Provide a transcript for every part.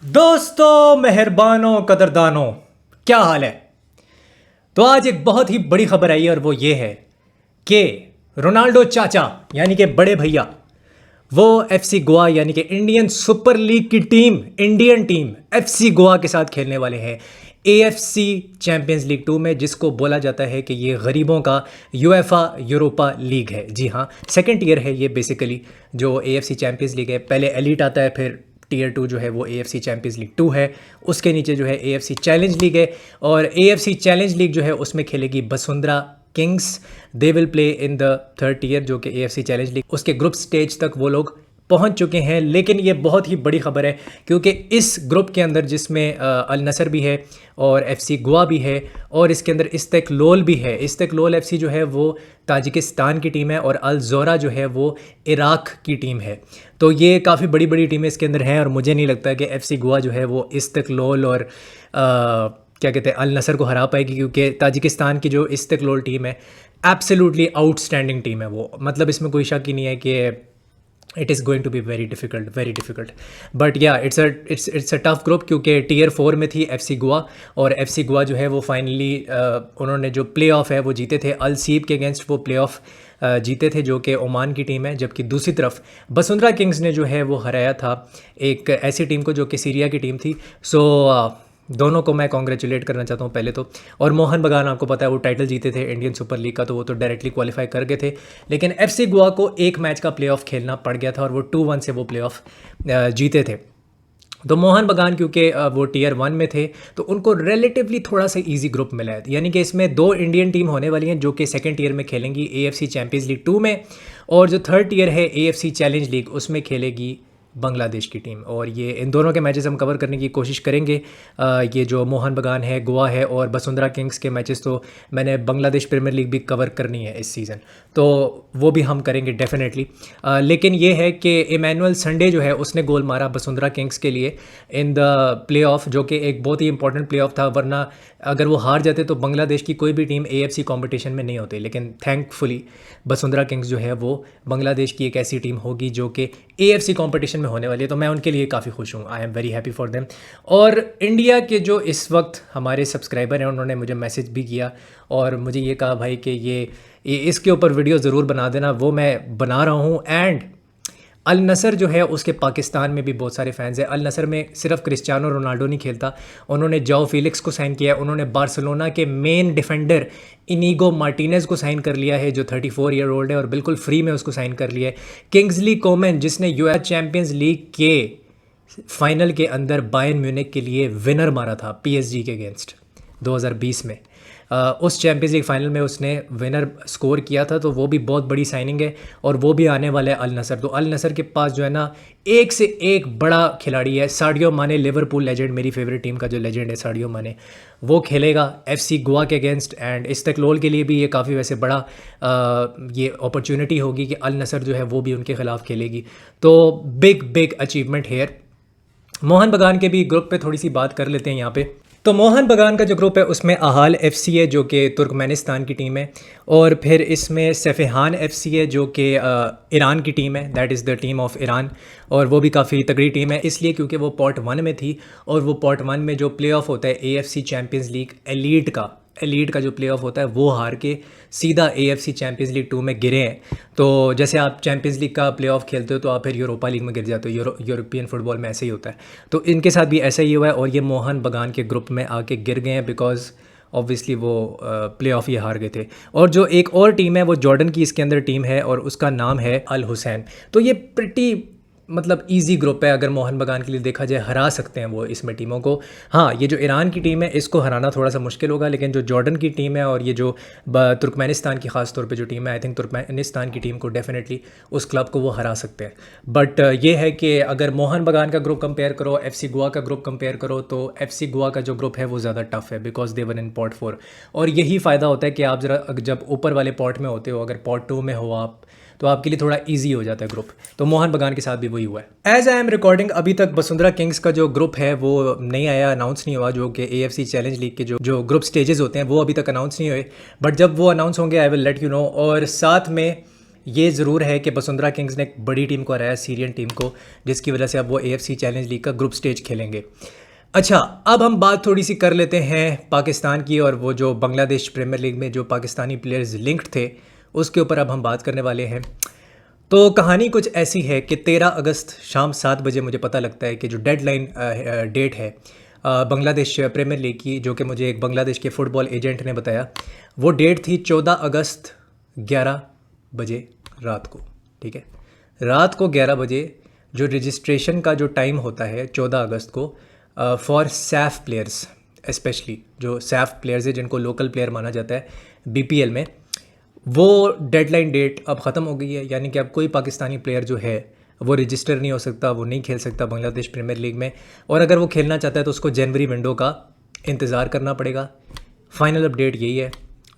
दोस्तों, मेहरबानों, कदरदानों, क्या हाल है। तो आज एक बहुत ही बड़ी खबर आई है और वो ये है कि रोनाल्डो चाचा यानी कि बड़े भैया वो एफसी गोवा यानी कि इंडियन सुपर लीग की team, Indian team FC Goa के साथ खेलने वाले हैं एएफसी चैंपियंस लीग 2 में, जिसको बोला जाता है कि ये गरीबों का यूएफा यूरोपा लीग है। जी हाँ, सेकंड टीयर है ये बेसिकली। जो एएफसी चैंपियंस लीग है, पहले एलीट आता है, फिर टीयर 2 जो है वो एएफसी चैंपियंस लीग 2 है। उसके नीचे जो है एएफसी चैलेंज लीग है, और एएफसी चैलेंज लीग जो है उसमें खेलेगी Bashundhara Kings. They will play in the third tier, जो कि एएफसी चैलेंज लीग, उसके ग्रुप स्टेज तक वो लोग पहुंच चुके हैं। लेकिन ये बहुत ही बड़ी खबर है क्योंकि इस ग्रुप के अंदर, जिसमें अल नसर भी है और एफसी गोवा भी है, और इसके अंदर इस्तेकलोल भी है। इस्तेकलोल एफसी जो है वो ताजिकिस्तान की टीम है, और अल ज़ोरा जो है वो इराक की टीम है। तो ये काफ़ी बड़ी बड़ी टीमें इसके अंदर हैं, और मुझे नहीं लगता कि एफसी गोवा जो है वो इस्तेकलोल और क्या कहते हैं अल नसर को हरा पाएगी, क्योंकि ताजिकिस्तान की जो इस्तेकलोल टीम है एब्सोल्युटली आउटस्टैंडिंग टीम है वो। मतलब इसमें कोई शक ही नहीं है कि it is going to be very difficult. But yeah it's a tough group, क्योंकि टीयर 4 में थी एफसी गोवा, और एफसी गोवा जो है वो फाइनली उन्होंने जो प्ले ऑफ है वो जीते थे अल सीब के अगेंस्ट। वो प्ले ऑफ जीते थे, जो कि ओमान की टीम है। जबकि दूसरी तरफ बसुंधरा किंग्स ने जो है वो हराया था एक ऐसी टीम को जो कि सीरिया की टीम थी। सो दोनों को मैं कॉन्ग्रेचुलेट करना चाहता हूँ पहले तो। और मोहन बगान, आपको पता है वो टाइटल जीते थे इंडियन सुपर लीग का, तो वो तो डायरेक्टली क्वालिफाई कर गए थे। लेकिन एफसी गोवा को एक मैच का प्लेऑफ खेलना पड़ गया था, और वो 2-1 से वो प्लेऑफ जीते थे। तो मोहन बगान क्योंकि वो टीयर 1 में थे, तो उनको रिलेटिवली थोड़ा सा इजी ग्रुप मिला है। यानी कि इसमें 2 इंडियन टीम होने वाली हैं जो कि सेकंड टीयर में खेलेंगी एएफसी चैंपियंस लीग 2 में, और जो थर्ड टीयर है एएफसी चैलेंज लीग उसमें खेलेगी बांग्लादेश की टीम। और ये इन दोनों के मैचेस हम कवर करने की कोशिश करेंगे। ये जो मोहन बगान है, गोवा है, और बसुंधरा किंग्स के मैचेस तो मैंने बांग्लादेश प्रीमियर लीग भी कवर करनी है इस सीज़न, तो वो भी हम करेंगे डेफिनेटली। लेकिन ये है कि इमैनुअल संडे जो है उसने गोल मारा बसुंधरा किंग्स के लिए इन द प्ले ऑफ, जो कि एक बहुत ही इंपॉर्टेंट प्ले ऑफ था। वरना अगर वो हार जाते तो बांग्लादेश की कोई भी टीम एएफसी कंपटीशन में नहीं होती। लेकिन थैंकफुली बसुंधरा किंग्स जो है वो बांग्लादेश की एक ऐसी टीम होगी जो कि एएफसी कंपटीशन में होने वाली है, तो मैं उनके लिए काफ़ी खुश हूँ। I am very happy for them. और इंडिया के जो इस वक्त हमारे सब्सक्राइबर हैं, उन्होंने मुझे मैसेज भी किया और मुझे ये कहा भाई कि ये इसके ऊपर वीडियो ज़रूर बना देना। वो मैं बना रहा हूँ। एंड अल नसर जो है उसके पाकिस्तान में भी बहुत सारे फैंस हैं। अल नसर में सिर्फ क्रिस्टियानो रोनाल्डो नहीं खेलता, उन्होंने जाओ फिलिक्स को साइन किया है, उन्होंने बार्सिलोना के मेन डिफेंडर इनीगो मार्टिनेज को साइन कर लिया है, जो 34 ईयर ओल्ड है, और बिल्कुल फ्री में उसको साइन कर लिया है। किंग्सली कोमन, जिसने यूएफए चैंपियंस लीग के फाइनल के अंदर बायर्न म्यूनिख के लिए विनर मारा था पीएसजी के अगेंस्ट 2020 में, उस चैंपियंस लीग फाइनल में उसने विनर स्कोर किया था। तो वो भी बहुत बड़ी साइनिंग है, और वो भी आने वाला है अल नसर। तो अल नसर के पास जो है ना एक से एक बड़ा खिलाड़ी है। साडियो माने, लिवरपूल लेजेंड, मेरी फेवरेट टीम का जो लेजेंड है साडियो माने, वो खेलेगा एफसी गोवा के अगेंस्ट। एंड इस्तेकलोल के लिए भी ये काफ़ी वैसे बड़ा ये अपॉर्चुनिटी होगी कि अल नसर जो है वो भी उनके खिलाफ खेलेगी। तो बिग अचीवमेंट हेयर। मोहन बगान के भी ग्रुप पे थोड़ी सी बात कर लेते हैं यहाँ पे। तो मोहन बगान का जो ग्रुप है उसमें अहाल एफसी है, जो कि तुर्कमेनिस्तान की टीम है, और फिर इसमें सफ़ेहान एफसी है, जो कि ईरान की टीम है, that is the team of Iran. और वो भी काफ़ी तगड़ी टीम है, इसलिए क्योंकि वो पॉट 1 में थी, और वो पॉट 1 में जो प्ले ऑफ होता है एएफसी चैम्पियंस लीग एलीट का जो प्ले ऑफ होता है वो हार के सीधा एएफसी चैंपियंस लीग 2 में गिरे हैं। तो जैसे आप चैंपियंस लीग का प्ले ऑफ खेलते हो तो आप फिर यूरोपा लीग में गिर जाते हो, यूरोपियन फुटबॉल में ऐसे ही होता है। तो इनके साथ भी ऐसा ही हुआ है, और ये मोहन बगान के ग्रुप में आके गिर गए हैं, बिकॉज ऑब्वियसली वो प्ले ऑफ ये हार गए थे। और जो एक और टीम है वो जॉर्डन की इसके अंदर टीम है, और उसका नाम है अल हुसैन। तो ये प्रिटी मतलब इजी ग्रुप है, अगर मोहन बगान के लिए देखा जाए, हरा सकते हैं वो इसमें टीमों को। हाँ, ये जो ईरान की टीम है इसको हराना थोड़ा सा मुश्किल होगा, लेकिन जो जॉर्डन की टीम है और ये जो तुर्कमेनिस्तान की ख़ास तौर पे जो टीम है, आई थिंक तुर्कमेनिस्तान की टीम को डेफिनेटली उस क्लब को वो हरा सकते हैं। बट ये है कि अगर मोहन बगान का ग्रुप कंपेयर करो, एफसी गोवा का ग्रुप कंपेयर करो, तो एफसी गोवा का जो ग्रुप है वो ज़्यादा टफ है, because they one in pot 4। और यही फ़ायदा होता है कि आप ज़रा जब ऊपर वाले पॉट में होते हो, अगर पॉट 2 में हो आप, तो आपके लिए थोड़ा इजी हो जाता है ग्रुप। तो मोहन बगान के साथ भी वही हुआ है। एज आई एम रिकॉर्डिंग अभी तक बसुंधरा किंग्स का जो ग्रुप है वो नहीं आया, अनाउंस नहीं हुआ, जो कि एएफसी चैलेंज लीग के जो ग्रुप स्टेजेस होते हैं वो अभी तक अनाउंस नहीं हुए। बट जब वो अनाउंस होंगे I will let you know. और साथ में ये ज़रूर है कि वसुंधरा किंग्स ने एक बड़ी टीम को हराया, सीरियन टीम को, जिसकी वजह से अब वो AFC चैलेंज लीग का ग्रुप स्टेज खेलेंगे। अच्छा, अब हम बात थोड़ी सी कर लेते हैं पाकिस्तान की, और वो जो बांग्लादेश प्रीमियर लीग में जो पाकिस्तानी प्लेयर्स लिंक्ड थे उसके ऊपर अब हम बात करने वाले हैं। तो कहानी कुछ ऐसी है कि 13 अगस्त शाम 7 बजे मुझे पता लगता है कि जो डेडलाइन डेट है बांग्लादेश प्रीमियर लीग की, जो कि मुझे एक बांग्लादेश के फ़ुटबॉल एजेंट ने बताया, वो डेट थी 14 अगस्त 11 बजे रात को। ठीक है, रात को 11 बजे जो रजिस्ट्रेशन का जो टाइम होता है 14 अगस्त को फॉर सैफ प्लेयर्स, स्पेशली जो सैफ प्लेयर्स है जिनको लोकल प्लेयर माना जाता है BPL में, वो डेडलाइन डेट अब ख़त्म हो गई है। यानी कि अब कोई पाकिस्तानी प्लेयर जो है वो रजिस्टर नहीं हो सकता, वो नहीं खेल सकता बांग्लादेश प्रीमियर लीग में, और अगर वो खेलना चाहता है तो उसको जनवरी विंडो का इंतज़ार करना पड़ेगा। फाइनल अपडेट यही है।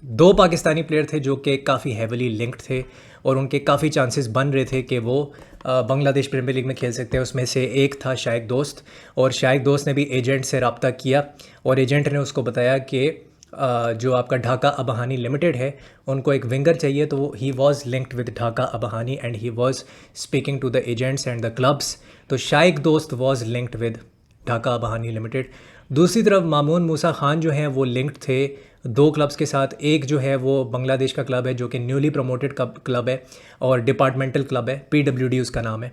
2 पाकिस्तानी प्लेयर थे जो कि काफ़ी हैविली लिंक्ड थे और उनके काफ़ी चांसेस बन रहे थे कि वो बांग्लादेश प्रीमियर लीग में खेल सकते हैं। उसमें से एक था शाइक दोस्त, और शाइक दोस्त ने भी एजेंट से रब्ता किया और एजेंट ने उसको बताया कि जो आपका ढाका अबहानी लिमिटेड है उनको एक विंगर चाहिए। तो he was linked with Dhaka Abahani and he was speaking to the agents and the clubs. तो Shaik Dost was linked with Dhaka Abahani limited. दूसरी तरफ मामून मूसा खान जो हैं वो लिंक्ड थे 2 क्लब्स के साथ। एक जो है वो बांग्लादेश का क्लब है जो कि न्यूली प्रमोटेड क्लब है और डिपार्टमेंटल क्लब है, PWD उसका नाम है।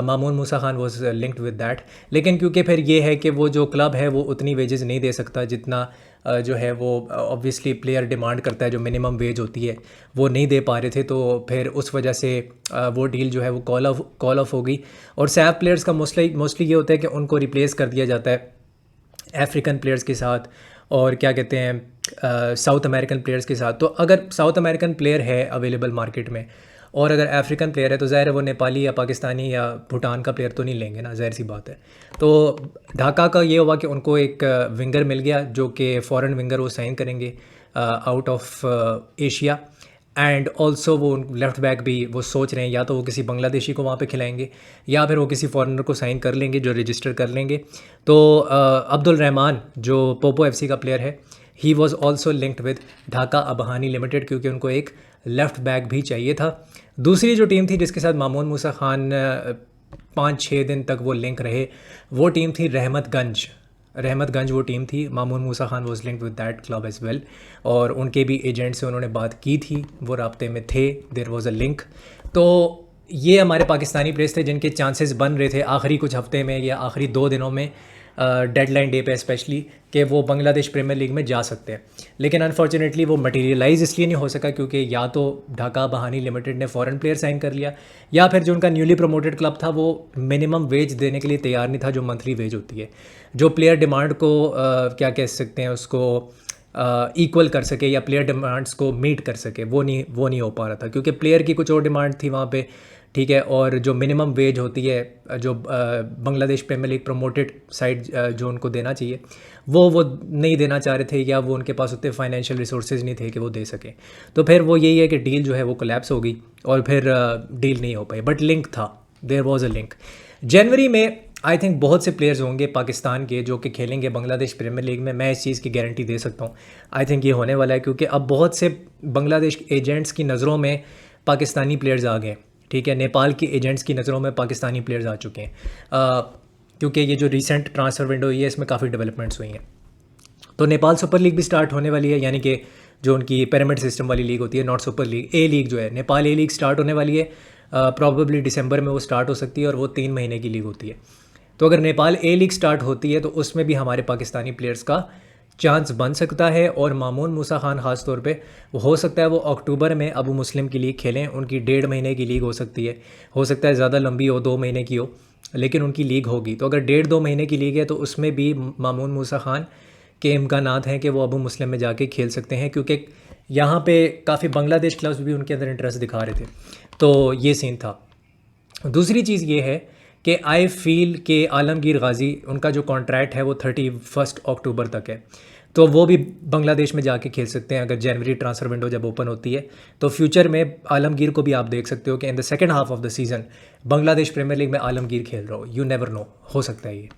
Mamun Musa Khan was linked with that, लेकिन क्योंकि फिर ये है कि वो जो क्लब है वो उतनी वेजेस नहीं दे सकता जितना जो है वो ऑब्वियसली प्लेयर डिमांड करता है, जो मिनिमम वेज होती है वो नहीं दे पा रहे थे। तो फिर उस वजह से वो डील जो है वो कॉल ऑफ हो गई। और सैफ प्लेयर्स का मोस्टली ये होता है कि उनको रिप्लेस कर दिया जाता है अफ्रीकन प्लेयर्स के साथ, और क्या कहते हैं साउथ अमेरिकन प्लेयर्स के साथ। तो अगर साउथ अमेरिकन प्लेयर है अवेलेबल मार्केट में और अगर अफ्रीकन प्लेयर है तो ज़ाहिर है वो नेपाली या पाकिस्तानी या भूटान का प्लेयर तो नहीं लेंगे ना, ज़ाहिर सी बात है। तो ढाका का ये हुआ कि उनको एक विंगर मिल गया जो कि फ़ॉरेन विंगर वो साइन करेंगे out of Asia, and also वो लेफ़्ट बैक भी वो सोच रहे हैं या तो वो किसी बांग्लादेशी को वहाँ पे खिलाएंगे या फिर वो किसी फॉरेनर को साइन कर लेंगे जो रजिस्टर कर लेंगे। तो अब्दुल रहमान जो पोपो FC का प्लेयर है, he was also linked with Dhaka Abahani limited, क्योंकि उनको एक लेफ़्ट बैक भी चाहिए था। दूसरी जो टीम थी जिसके साथ मामून मूसा खान 5-6 दिन तक वो लिंक रहे, वो टीम थी रहमतगंज वो टीम थी। Mamun Musa Khan was linked with that club as well, और उनके भी एजेंट से उन्होंने बात की थी, वो राब्ते में थे, देयर वॉज अ लिंक। तो ये हमारे पाकिस्तानी प्लेयर्स थे जिनके चांसेस बन रहे थे आखिरी कुछ हफ्ते में या आखिरी 2 दिनों में, डेडलाइन डे पे स्पेशली, कि वो बांग्लादेश प्रीमियर लीग में जा सकते हैं। लेकिन अनफॉर्चुनेटली वो मटेरियलाइज इसलिए नहीं हो सका क्योंकि या तो ढाका बहानी लिमिटेड ने फॉरेन प्लेयर साइन कर लिया, या फिर जो उनका न्यूली प्रमोटेड क्लब था वो मिनिमम वेज देने के लिए तैयार नहीं था, जो मंथली वेज होती है, जो प्लेयर डिमांड को क्या कह सकते हैं उसको इक्वल कर सके या प्लेयर डिमांड्स को मीट कर सके, वो नहीं हो पा रहा था क्योंकि प्लेयर की कुछ और डिमांड थी वहाँ पे। ठीक है, और जो मिनिमम वेज होती है जो Bangladesh premier league promoted side जो उनको देना चाहिए वो नहीं देना चाह रहे थे, या वो उनके पास उतने फाइनेंशियल रिसोर्सेज नहीं थे कि वो दे सकें। तो फिर वो यही है कि डील जो है वो कोलैप्स हो गई और फिर डील नहीं हो पाई, बट लिंक था, देयर वाज अ लिंक। जनवरी में आई थिंक बहुत से प्लेयर्स होंगे पाकिस्तान के जो कि खेलेंगे बांग्लादेश प्रीमियर लीग में, मैं इस चीज़ की गारंटी दे सकता हूँ। आई थिंक ये होने वाला है क्योंकि अब बहुत से बांग्लादेश एजेंट्स की नज़रों में पाकिस्तानी प्लेयर्स आ गए। ठीक है, नेपाल की एजेंट्स की नज़रों में पाकिस्तानी प्लेयर्स आ चुके हैं क्योंकि ये जो रिसेंट ट्रांसफ़र विंडो हुई है इसमें काफ़ी डेवलपमेंट्स हुई हैं। तो नेपाल सुपर लीग भी स्टार्ट होने वाली है, यानी कि जो उनकी पिरामिड सिस्टम वाली लीग होती है, not super league, A league जो है, नेपाल ए लीग स्टार्ट होने वाली है। प्रॉबेबली दिसंबर में वो स्टार्ट हो सकती है और वो 3 महीने की लीग होती है। तो अगर नेपाल ए लीग स्टार्ट होती है तो उसमें भी हमारे पाकिस्तानी प्लेयर्स का चांस बन सकता है। और मामून मूसा खान ख़ास तौर पे वो हो सकता है वो अक्टूबर में अबू मुस्लिम की लीग खेलें, उनकी 1.5 महीने की लीग हो सकती है, हो सकता है ज़्यादा लंबी हो, 2 महीने की हो, लेकिन उनकी लीग होगी। तो अगर 1.5-2 महीने की लीग है तो उसमें भी मामून मूसा खान के इम्कानात हैं कि वो अबू मुस्लिम में जाके खेल सकते हैं, क्योंकि यहाँ पे काफ़ी बांग्लादेश क्लब्स भी उनके अंदर इंटरेस्ट दिखा रहे थे। तो ये सीन था। दूसरी चीज़ ये है कि आई फील कि आलमगीर गाजी उनका जो कॉन्ट्रैक्ट है वो 31 अक्टूबर तक है, तो वो भी बांग्लादेश में जाके खेल सकते हैं अगर जनवरी ट्रांसफ़र विंडो जब ओपन होती है। तो फ्यूचर में आलमगीर को भी आप देख सकते हो कि in the second half of the season Bangladesh premier league में आलमगीर खेल रहा हो, यू नेवर नो, हो सकता है ये।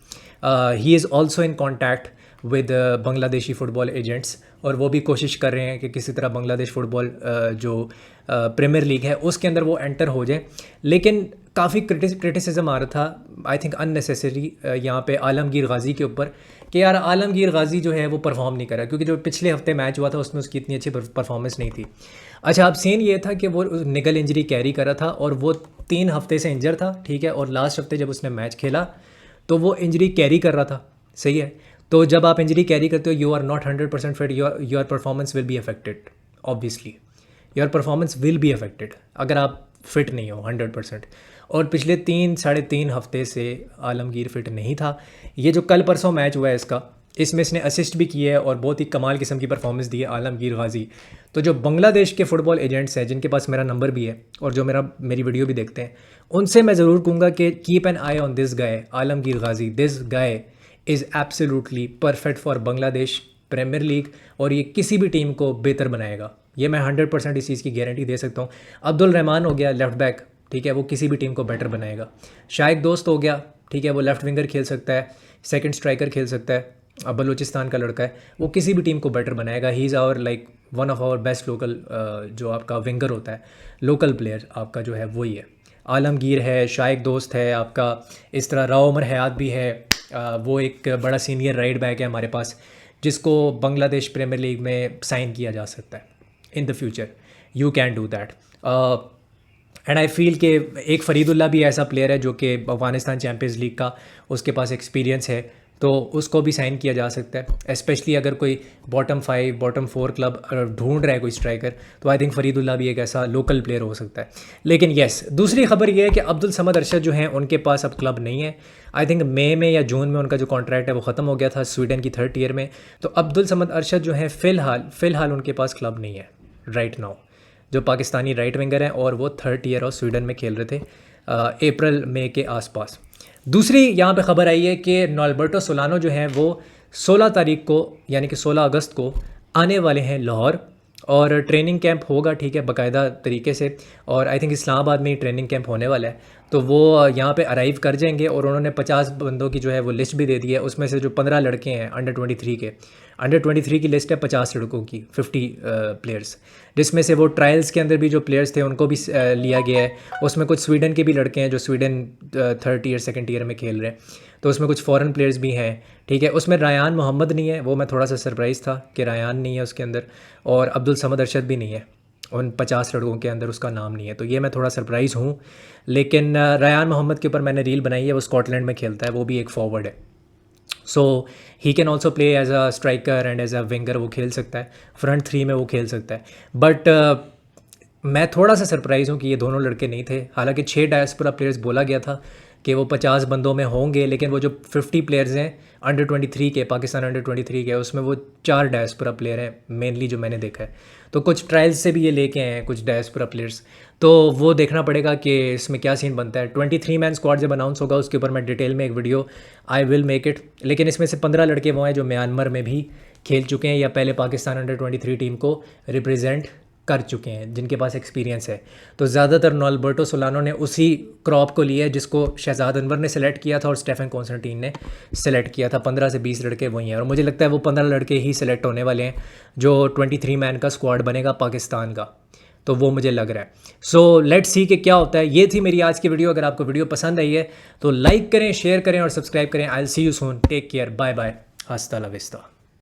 He is also in contact with Bangladeshi football agents, और वो भी कोशिश कर रहे हैं कि किसी तरह बांग्लादेश फ़ुटबॉल जो प्रीमियर लीग है उसके अंदर वो एंटर हो जाए। लेकिन काफ़ी क्रिटिसिज्म आ रहा था, आई थिंक अननेसेसरी, यहाँ पे आलमगीर गाजी के ऊपर कि यार आलमगीर गाजी जो है वो परफॉर्म नहीं करा, क्योंकि जो पिछले हफ्ते मैच हुआ था उसमें उसकी इतनी अच्छी परफॉर्मेंस नहीं थी। अच्छा, अब सीन ये था कि वो निगल इंजरी कैरी कर रहा था और वो 3 हफ्ते से इंजर था, ठीक है, और लास्ट हफ्ते जब उसने मैच खेला तो वो इंजरी कैरी कर रहा था, सही है। तो जब आप इंजरी कैरी करते हो, you are not 100% fit, your performance will be affected, obviously your performance will be affected अगर आप फिट नहीं हो 100%। और पिछले 3-3.5 हफ्ते से आलमगीर फिट नहीं था। ये जो कल परसों मैच हुआ है इसमें इसने असिस्ट भी किया है और बहुत ही कमाल किस्म की परफॉर्मेंस दी है आलमगीर गाजी। तो जो बांग्लादेश के फुटबॉल एजेंट्स हैं जिनके पास मेरा नंबर भी है और जो मेरी वीडियो भी देखते हैं, उनसे मैं ज़रूर कहूँगा कि keep an eye on this guy Alamgir Gazi. This guy is absolutely perfect for Bangladesh premier league और ये किसी भी टीम को बेहतर बनाएगा। ये मैं 100% इस चीज़ की गारंटी दे सकता हूँ। अब्दुल रहमान हो गया लेफ़्ट बैक, ठीक है, वो किसी भी टीम को बेटर बनाएगा। शाइक दोस्त हो गया, ठीक है, वो लेफ़्ट विंगर खेल सकता है, सेकंड स्ट्राइकर खेल सकता है, अब बलूचिस्तान का लड़का है, वो किसी भी टीम को बेटर बनाएगा। He is our like one of our best local, जो आपका विंगर होता है, लोकल प्लेयर आपका जो है वही है। आलमगीर है, शाइक दोस्त है आपका, इस तरह राव उमर हयात भी है, वो एक बड़ा सीनियर राइट बैक है हमारे पास जिसको बांग्लादेश प्रीमियर लीग में साइन किया जा सकता है in the future. You can do that. And I feel कि एक फरीदुल्ला भी ऐसा प्लेयर है जो कि अफगानिस्तान चैम्पियंस लीग का उसके पास एक्सपीरियंस है, तो उसको भी साइन किया जा सकता है। स्पेशली अगर कोई बॉटम 5 बॉटम 4 क्लब ढूंढ रहा है कोई स्ट्राइकर, तो आई थिंक फरीदुल्ला भी एक ऐसा लोकल प्लेयर हो सकता है। लेकिन येस, दूसरी खबर ये है कि अब्दुल समद अरशद जो हैं उनके पास अब क्लब नहीं है। आई थिंक मई में या जून में उनका जो कॉन्ट्रैक्ट है वो ख़त्म हो गया था स्वीडन की 3rd ईयर में। तो अब्दुल समद अरशद जो हैं फ़िलहाल उनके पास क्लब नहीं है राइट नाउ, जो पाकिस्तानी राइट विंगर हैं और वो 3rd ईयर और स्वीडन में खेल रहे थे अप्रैल मई के आसपास। दूसरी यहाँ पे ख़बर आई है कि नॉर्बर्टो सोलानो जो हैं वो 16 तारीख को यानी कि 16 अगस्त को आने वाले हैं लाहौर और ट्रेनिंग कैंप होगा, ठीक है, बाकायदा तरीके से। और आई थिंक इस्लामाबाद में ही ट्रेनिंग कैंप होने वाला है, तो वो यहाँ पे अराइव कर जाएंगे और उन्होंने 50 बंदों की जो है वो लिस्ट भी दे दी है। उसमें से जो 15 लड़के हैं अंडर 23 की लिस्ट है 50 लड़कों की, 50 प्लेयर्स, जिसमें से वो ट्रायल्स के अंदर भी जो प्लेयर्स थे उनको भी लिया गया है। उसमें कुछ स्वीडन के भी लड़के हैं जो Sweden 3rd year 2nd year में खेल रहे हैं, तो उसमें कुछ फ़ॉरेन प्लेयर्स भी हैं, ठीक है। उसमें रायान मोहम्मद नहीं है, वो मैं थोड़ा सा सरप्राइज़ था कि रायान नहीं है उसके अंदर, और अब्दुल समद अरशद भी नहीं है, उन 50 लड़कों के अंदर उसका नाम नहीं है, तो ये मैं थोड़ा सरप्राइज़ हूँ। लेकिन रायान मोहम्मद के ऊपर मैंने रील बनाई है, वो स्कॉटलैंड में खेलता है, वो भी एक फॉरवर्ड है, so he can also play as a striker and as a winger, वो खेल सकता है, फ्रंट 3 में वो खेल सकता है। बट मैं थोड़ा सा सरप्राइज़ हूँ कि ये दोनों लड़के नहीं थे। हालांकि 6 डायस्पोरा प्लेयर्स बोला गया था कि वो 50 बंदों में होंगे, लेकिन वो जो 50 प्लेयर्स हैं अंडर 23 के, पाकिस्तान अंडर 23 के, उसमें वो 4 डायस्पोरा प्लेयर हैं मेनली जो मैंने देखा है। तो कुछ ट्रायल्स से भी ये लेके आए हैं कुछ डायस्पोरा प्लेयर्स, तो वो देखना पड़ेगा कि इसमें क्या सीन बनता है। 23 मैन स्क्वाड जब अनाउंस होगा उसके ऊपर मैं डिटेल में एक video I will make it. लेकिन इसमें से 15 लड़के वो हैं जो म्यांमार में भी खेल चुके हैं या पहले पाकिस्तान अंडर 23 टीम को रिप्रेजेंट कर चुके हैं, जिनके पास एक्सपीरियंस है। तो ज़्यादातर नॉर्बर्टो सोलानो ने उसी क्रॉप को लिया है जिसको शहजाद अनवर ने सेलेक्ट किया था और स्टेफन कॉन्स्टेंटीन ने सेलेक्ट किया था। 15 से 20 लड़के वही हैं और मुझे लगता है वो 15 लड़के ही सेलेक्ट होने वाले हैं जो 23 मैन का स्क्वाड बनेगा पाकिस्तान का, तो वो मुझे लग रहा है। सो लेट्स सी कि क्या होता है। ये थी मेरी आज की वीडियो। अगर आपको वीडियो पसंद आई है तो लाइक करें, शेयर करें और सब्सक्राइब करें। I will see you soon, take care, bye bye, हस्ता ला विस्ता।